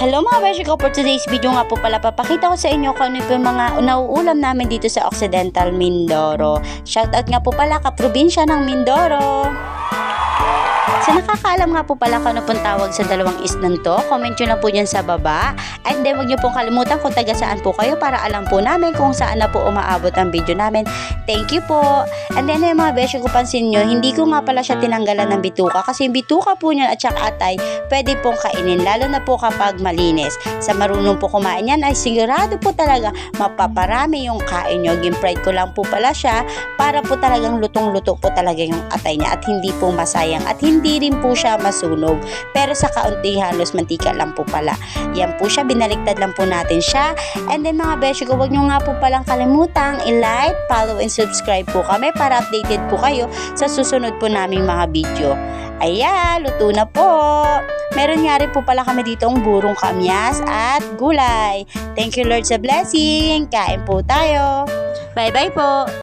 Hello mga beshi ko, for today's video nga po pala papakita ko sa inyo kung ano po yung mga nauulam namin dito sa Occidental Mindoro. Shoutout nga po pala ka probinsya ng Mindoro. Sa nakakaalam nga po pala kung ano pong tawag sa dalawang islang to, comment nyo lang po dyan sa baba. And then wag nyo pong kalimutan kung taga saan po kayo para alam po namin kung saan na po umaabot ang video namin. Thank you po. And then yung mga beshi ko, pansin nyo, hindi ko nga pala siya tinanggalan ng bituka kasi yung bituka po niyan at saka atay pwede pong kainin lalo na po kapag malinis. Sa marunong po kumain yan ay sigurado po talaga mapaparami yung kain nyo. Gimpride ko lang po pala siya para po talagang lutong-luto po talaga yung atay niya at hindi po masayang at hindi rin po siya masunog. Pero sa kaunti halos mantika lang po pala. Yan po siya, binaliktad lang po natin siya. And then mga beshi ko, wag nyo nga po palang kalimutang i-like, follow, and subscribe po kami para updated po kayo sa susunod po naming mga video. Ayan, luto na po. Meron nga rin po pala kami ditong burong kamyas at gulay. Thank you Lord sa blessing. Kain po tayo. Bye bye po.